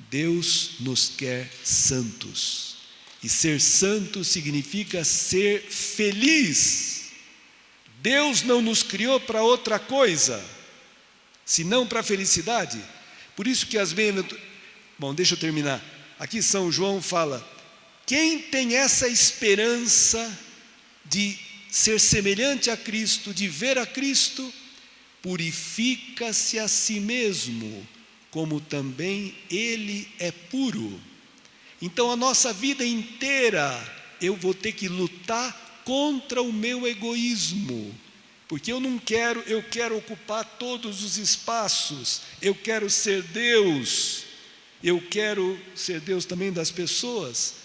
Deus nos quer santos. E ser santo significa ser feliz. Deus não nos criou para outra coisa, senão para a felicidade. Por isso que as bem-aventuranças... Bom, deixa eu terminar. Aqui São João fala: quem tem essa esperança de ser semelhante a Cristo, de ver a Cristo, purifica-se a si mesmo, como também Ele é puro. Então a nossa vida inteira eu vou ter que lutar contra o meu egoísmo, porque eu quero ocupar todos os espaços, eu quero ser Deus, eu quero ser Deus também das pessoas,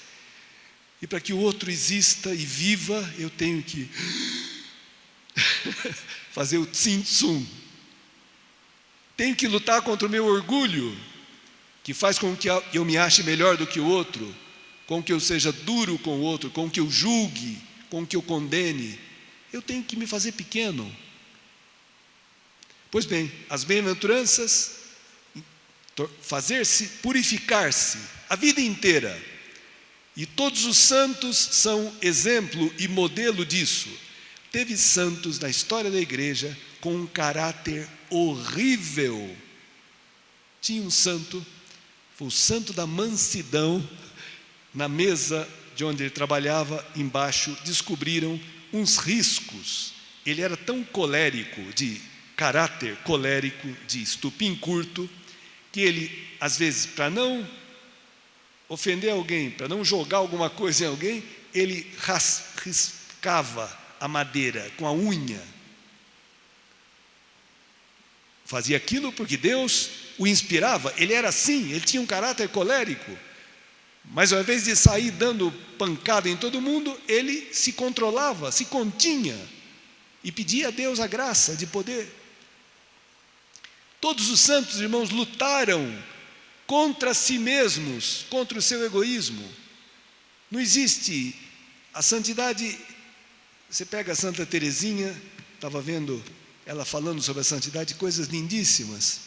e para que o outro exista e viva, eu tenho que fazer o tsim-tsum, tenho que lutar contra o meu orgulho, que faz com que eu me ache melhor do que o outro, com que eu seja duro com o outro, com que eu julgue, com que eu condene. Eu tenho que me fazer pequeno. Pois bem, as bem-aventuranças, fazer-se, purificar-se a vida inteira. E todos os santos são exemplo e modelo disso. Teve santos na história da igreja com um caráter horrível. Tinha um santo, foi o santo da mansidão. Na mesa de onde ele trabalhava, embaixo, descobriram uns riscos. Ele era tão colérico, de caráter colérico, de estupim curto, que ele, às vezes, para não ofender alguém, para não jogar alguma coisa em alguém, ele riscava a madeira com a unha. Fazia aquilo porque Deus o inspirava. Ele era assim, ele tinha um caráter colérico. Mas ao invés de sair dando pancada em todo mundo, ele se controlava, se continha e pedia a Deus a graça de poder. Todos os santos, irmãos, lutaram contra si mesmos, contra o seu egoísmo. Não existe a santidade. Você pega a Santa Teresinha, estava vendo ela falando sobre a santidade, coisas lindíssimas.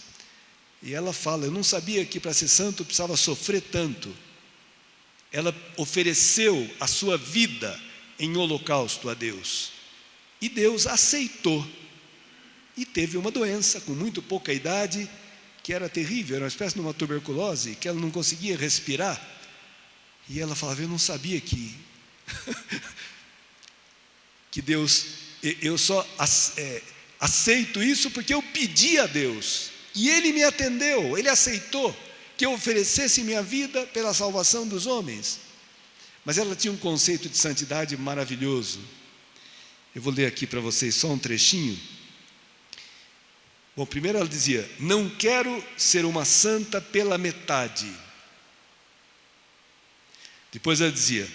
E ela fala: eu não sabia que para ser santo precisava sofrer tanto. Ela ofereceu a sua vida em holocausto a Deus. E Deus aceitou. E teve uma doença com muito pouca idade, que era terrível, era uma espécie de uma tuberculose, que ela não conseguia respirar. E ela falava: eu não sabia que Deus, eu só aceito isso porque eu pedi a Deus. E Ele me atendeu, Ele aceitou que eu oferecesse minha vida pela salvação dos homens. Mas ela tinha um conceito de santidade maravilhoso. Eu vou ler aqui para vocês só um trechinho. Bom, primeiro ela dizia: não quero ser uma santa pela metade. Depois ela dizia: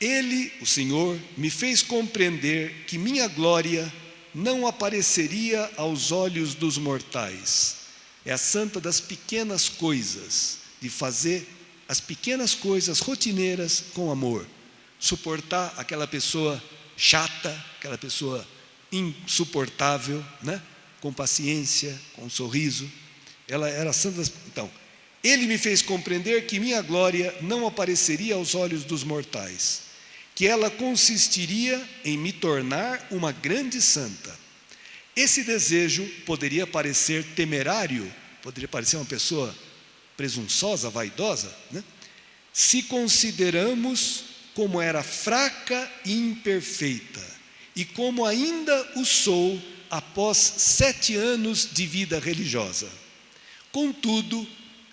Ele, o Senhor, me fez compreender que minha glória não apareceria aos olhos dos mortais. É a santa das pequenas coisas, de fazer as pequenas coisas rotineiras com amor. Suportar aquela pessoa chata, aquela pessoa insuportável, né? Com paciência, com um sorriso. Ela era santa das... Então, Ele me fez compreender que minha glória não apareceria aos olhos dos mortais, que ela consistiria em me tornar uma grande santa. Esse desejo poderia parecer temerário, poderia parecer uma pessoa presunçosa, vaidosa, né? Se consideramos como era fraca e imperfeita, e como ainda o sou após 7 anos de vida religiosa. Contudo,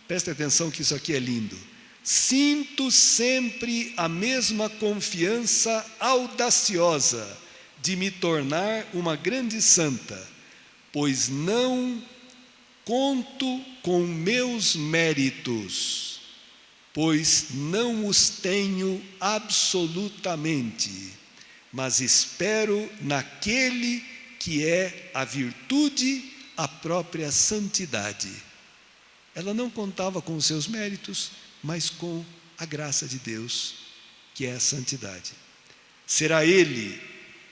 preste atenção que isso aqui é lindo, sinto sempre a mesma confiança audaciosa de me tornar uma grande santa, pois não conto com meus méritos, pois não os tenho absolutamente, mas espero naquele que é a virtude, a própria santidade. Ela não contava com os seus méritos, mas com a graça de Deus, que é a santidade. Será Ele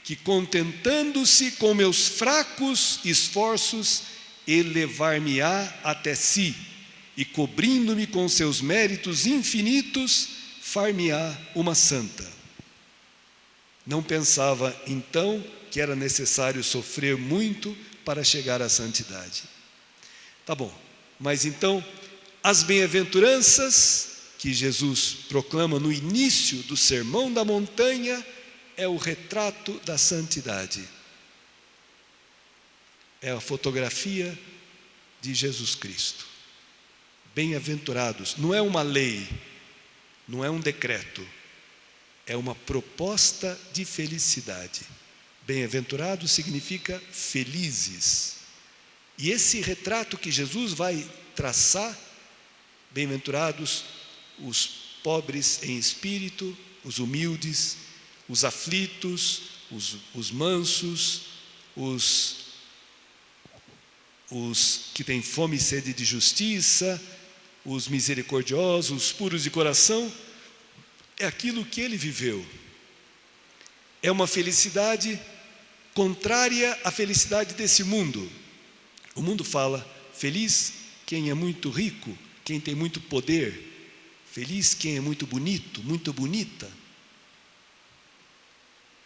que, contentando-se com meus fracos esforços, elevar-me-á até si, e cobrindo-me com seus méritos infinitos, far-me-á uma santa. Não pensava então que era necessário sofrer muito para chegar à santidade. Tá bom, mas então as bem-aventuranças que Jesus proclama no início do Sermão da Montanha é o retrato da santidade. É a fotografia de Jesus Cristo. Bem-aventurados, não é uma lei, não é um decreto, é uma proposta de felicidade. Bem-aventurado significa felizes. E esse retrato que Jesus vai traçar, bem-aventurados os pobres em espírito, os humildes, os aflitos, os mansos, os que têm fome e sede de justiça, os misericordiosos, os puros de coração, é aquilo que ele viveu. É uma felicidade contrária à felicidade desse mundo. O mundo fala, feliz quem é muito rico, quem tem muito poder, feliz quem é muito bonito, muito bonita.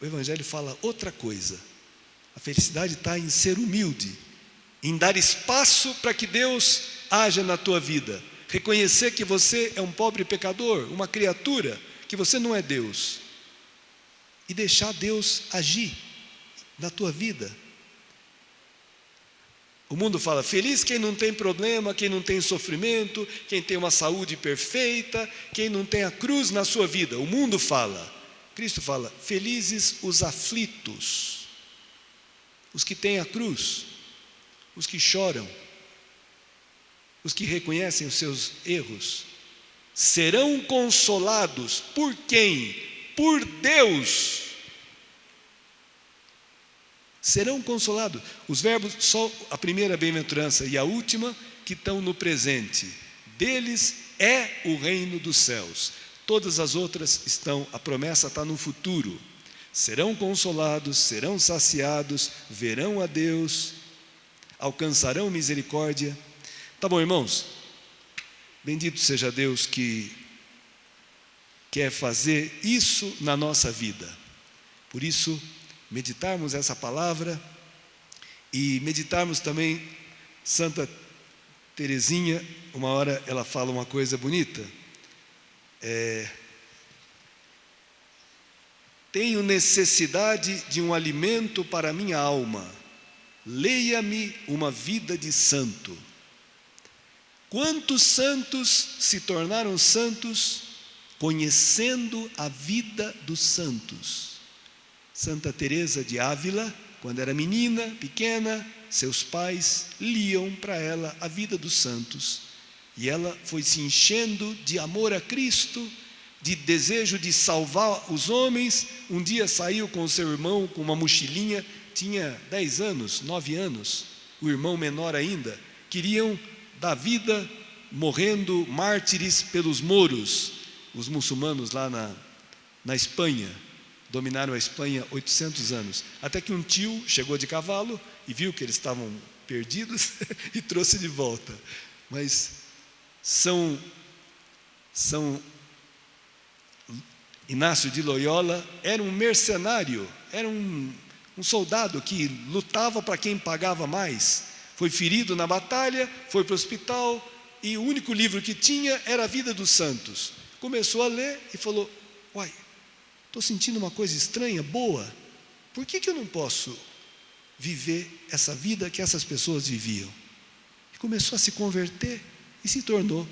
O Evangelho fala outra coisa. A felicidade está em ser humilde, em dar espaço para que Deus haja na tua vida. Reconhecer que você é um pobre pecador, uma criatura, que você não é Deus. E deixar Deus agir na tua vida. O mundo fala, feliz quem não tem problema, quem não tem sofrimento, quem tem uma saúde perfeita, quem não tem a cruz na sua vida. O mundo fala. Cristo fala, felizes os aflitos, os que têm a cruz, os que choram, os que reconhecem os seus erros, serão consolados por quem? Por Deus. Serão consolados. Os verbos, só a primeira bem-aventurança e a última, que estão no presente. Deles é o reino dos céus. Todas as outras estão, a promessa está no futuro. Serão consolados, serão saciados, verão a Deus, alcançarão misericórdia. Tá bom, irmãos? Bendito seja Deus que quer fazer isso na nossa vida. Por isso, meditarmos essa palavra e meditarmos também Santa Teresinha. Uma hora ela fala uma coisa bonita. Tenho necessidade de um alimento para a minha alma. Leia-me uma vida de santo. Quantos santos se tornaram santos conhecendo a vida dos santos? Santa Teresa de Ávila, quando era menina, pequena, seus pais liam para ela a vida dos santos. E ela foi se enchendo de amor a Cristo, de desejo de salvar os homens. Um dia saiu com o seu irmão com uma mochilinha, tinha 10 anos, 9 anos, o irmão menor ainda. Queriam dar vida morrendo mártires pelos mouros, os muçulmanos lá na Espanha. Dominaram a Espanha 800 anos. Até que um tio chegou de cavalo e viu que eles estavam perdidos e trouxe de volta. Mas São Inácio de Loyola era um mercenário, era um soldado que lutava para quem pagava mais. Foi ferido na batalha, foi para o hospital e o único livro que tinha era a vida dos santos. Começou a ler e falou, uai, estou sentindo uma coisa estranha, boa. Por que eu não posso viver essa vida que essas pessoas viviam? E começou a se converter e se tornou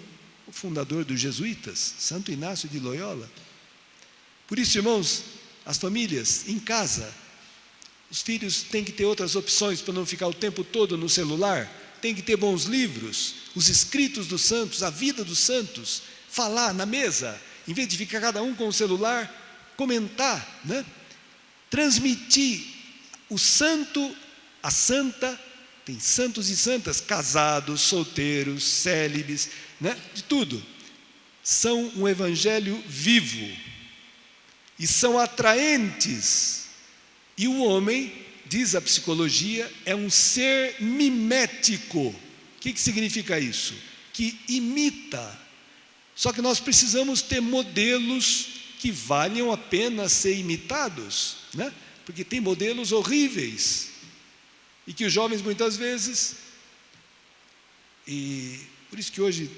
o fundador dos jesuítas, Santo Inácio de Loyola. Por isso, irmãos, as famílias em casa, os filhos têm que ter outras opções para não ficar o tempo todo no celular. Tem que ter bons livros, os escritos dos santos, a vida dos santos, falar na mesa, em vez de ficar cada um com o celular, comentar, né? Transmitir o santo, a santa. Tem santos e santas, casados, solteiros, célibes, né? De tudo. São um evangelho vivo e são atraentes. E o homem, diz a psicologia, é um ser mimético. O que significa isso? Que que imita. Só que nós precisamos ter modelos que valham a pena ser imitados, né? Porque tem modelos horríveis, e que os jovens muitas vezes, e por isso que hoje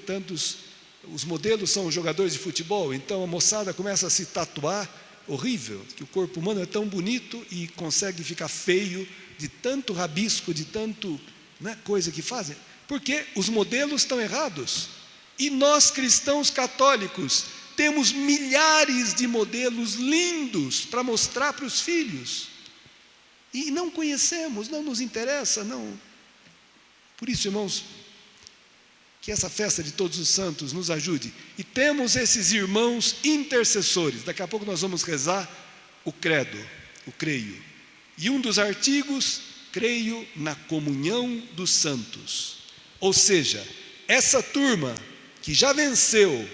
os modelos são os jogadores de futebol, então a moçada começa a se tatuar, horrível, que o corpo humano é tão bonito e consegue ficar feio de tanto rabisco, de tanto, né, coisa que fazem, porque os modelos estão errados. E nós cristãos católicos temos milhares de modelos lindos para mostrar para os filhos, e não conhecemos, não nos interessa, não. Por isso, irmãos, que essa festa de Todos os Santos nos ajude, e temos esses irmãos intercessores. Daqui a pouco nós vamos rezar o credo, o creio, e um dos artigos, creio na comunhão dos santos. Ou seja, essa turma que já venceu,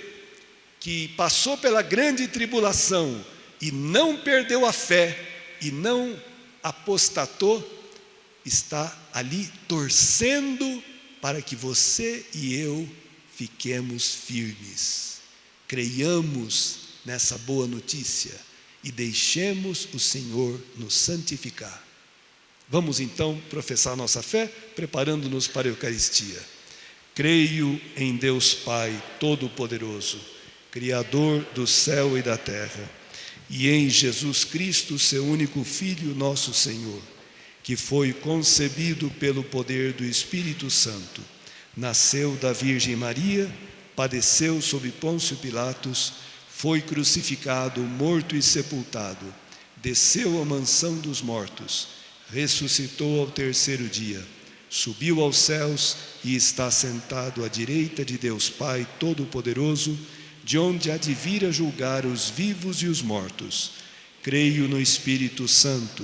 que passou pela grande tribulação e não perdeu a fé e não apostatou, está ali torcendo para que você e eu fiquemos firmes, creiamos nessa boa notícia e deixemos o Senhor nos santificar. Vamos então professar nossa fé, preparando-nos para a Eucaristia. Creio em Deus Pai Todo-Poderoso, Criador do céu e da terra, e em Jesus Cristo, seu único Filho, nosso Senhor, que foi concebido pelo poder do Espírito Santo, nasceu da Virgem Maria, padeceu sob Pôncio Pilatos, foi crucificado, morto e sepultado, desceu à mansão dos mortos, ressuscitou ao terceiro dia, subiu aos céus e está sentado à direita de Deus Pai Todo-Poderoso, de onde há de vir a julgar os vivos e os mortos. Creio no Espírito Santo,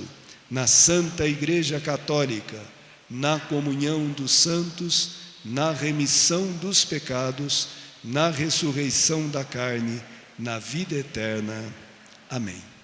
na Santa Igreja Católica, na comunhão dos santos, na remissão dos pecados, na ressurreição da carne, na vida eterna. Amém.